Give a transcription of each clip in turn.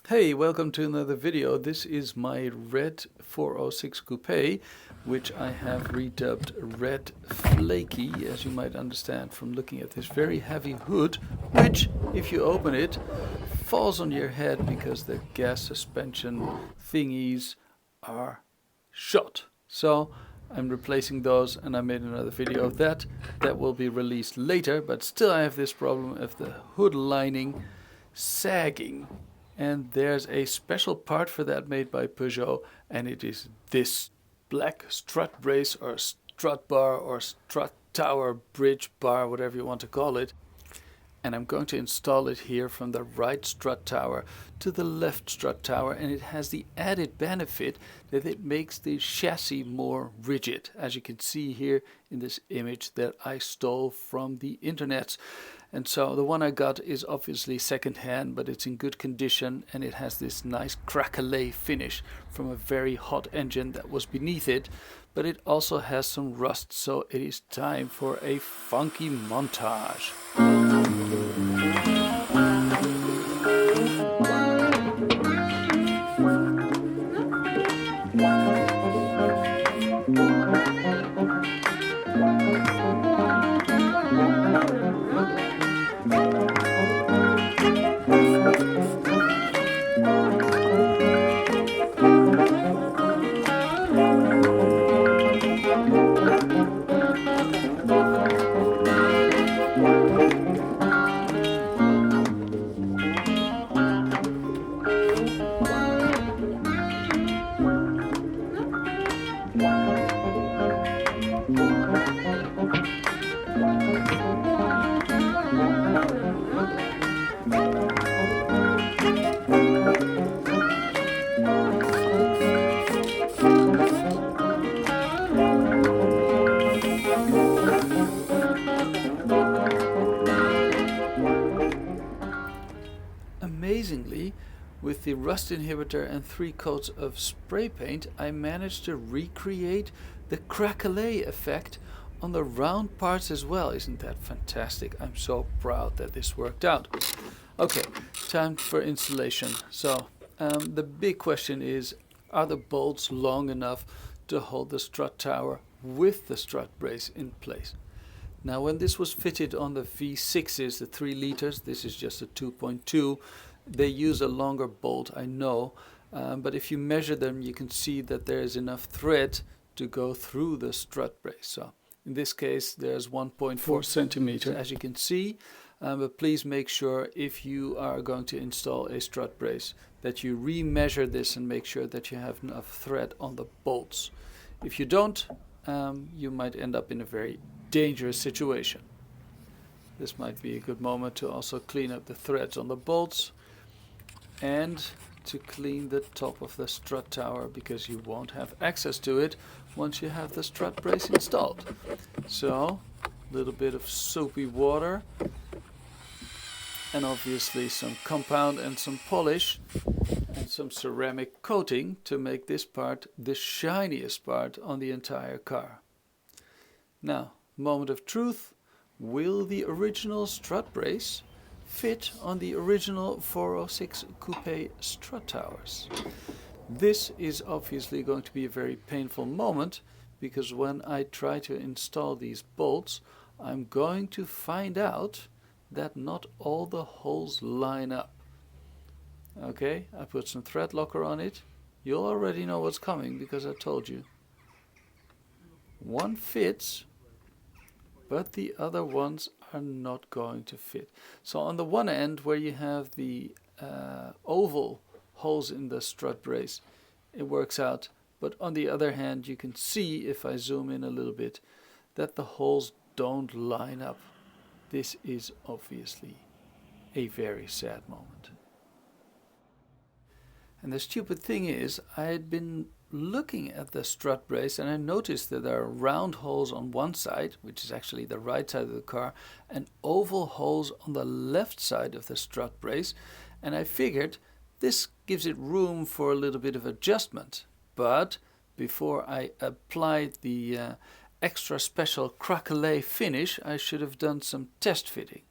Hey, welcome to another video. This is my red 406 coupe, which I have redubbed Red Flaky, as you might understand from looking at this very heavy hood, which, if you open it, falls on your head because the gas suspension thingies are shot. So I'm replacing those, and I made another video of that. That will be released later, but still I have this problem of the hood lining sagging. And there's a special part for that made by Peugeot, and it is this black strut brace or strut bar or strut tower bridge bar, whatever you want to call it. And I'm going to install it here from the right strut tower to the left strut tower, and it has the added benefit that it makes the chassis more rigid, as you can see here in this image that I stole from the internet. And so the one I got is obviously second hand, but it's in good condition, and it has this nice craquelé finish from a very hot engine that was beneath it, but it also has some rust, so it is time for a funky montage. Amazingly, with the rust inhibitor and 3 coats of spray paint, I managed to recreate the craquelé effect on the round parts as well. Isn't that fantastic? I'm so proud that this worked out. Okay, time for installation. So the big question is, are the bolts long enough to hold the strut tower with the strut brace in place? Now, when this was fitted on the V6s, the 3 liters, this is just a 2.2, they use a longer bolt, I know, but if you measure them, you can see that there is enough thread to go through the strut brace. So in this case, there's 1.4 centimeters, as you can see, but please make sure if you are going to install a strut brace that you re-measure this and make sure that you have enough thread on the bolts. If you don't, you might end up in a very dangerous situation. This might be a good moment to also clean up the threads on the bolts and to clean the top of the strut tower, because you won't have access to it once you have the strut brace installed. So a little bit of soapy water and obviously some compound and some polish and some ceramic coating to make this part the shiniest part on the entire car. Now, moment of truth. Will the original strut brace fit on the original 406 coupe strut towers? This is obviously going to be a very painful moment, because when I try to install these bolts, I'm going to find out that not all the holes line up. Okay, I put some thread locker on it. You'll already know what's coming because I told you. One fits, but the other ones are not going to fit. So on the one end, where you have the oval holes in the strut brace, it works out. But on the other hand, you can see, if I zoom in a little bit, that the holes don't line up. This is obviously a very sad moment. And the stupid thing is, I had been looking at the strut brace and I noticed that there are round holes on one side, which is actually the right side of the car, and oval holes on the left side of the strut brace, and I figured this gives it room for a little bit of adjustment. But before I applied the extra special craquelé finish, I should have done some test fitting.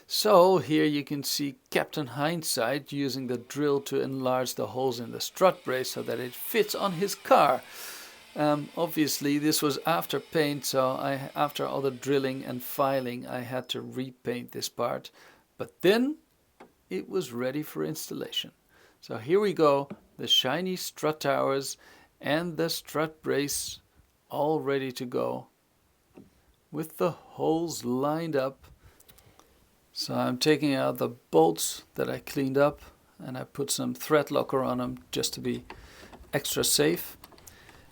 So here you can see Captain Hindsight using the drill to enlarge the holes in the strut brace so that it fits on his car. Obviously this was after paint, so after all the drilling and filing I had to repaint this part, but then it was ready for installation. So here we go, the shiny strut towers and the strut brace all ready to go with the holes lined up. So I'm taking out the bolts that I cleaned up and I put some thread locker on them just to be extra safe.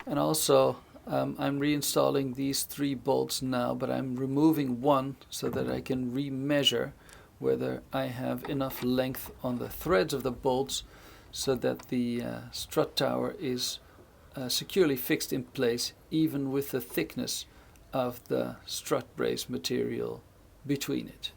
And also I'm reinstalling these 3 bolts now, but I'm removing one so that I can remeasure whether I have enough length on the threads of the bolts so that the strut tower is securely fixed in place, even with the thickness of the strut brace material between it.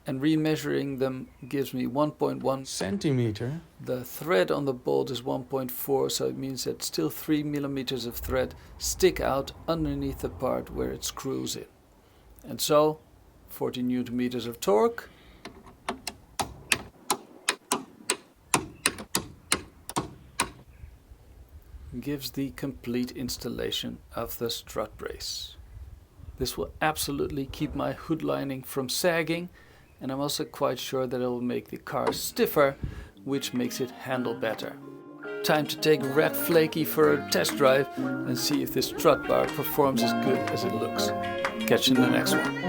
And remeasuring them gives me 1.1 centimeter. The thread on the bolt is 1.4, so it means that still 3 millimeters of thread stick out underneath the part where it screws in. And so 40 newton meters of torque. Gives the complete installation of the strut brace. This will absolutely keep my hood lining from sagging, and I'm also quite sure that it will make the car stiffer, which makes it handle better. Time to take Red Flaky for a test drive and see if this strut bar performs as good as it looks. Catch you in the next one.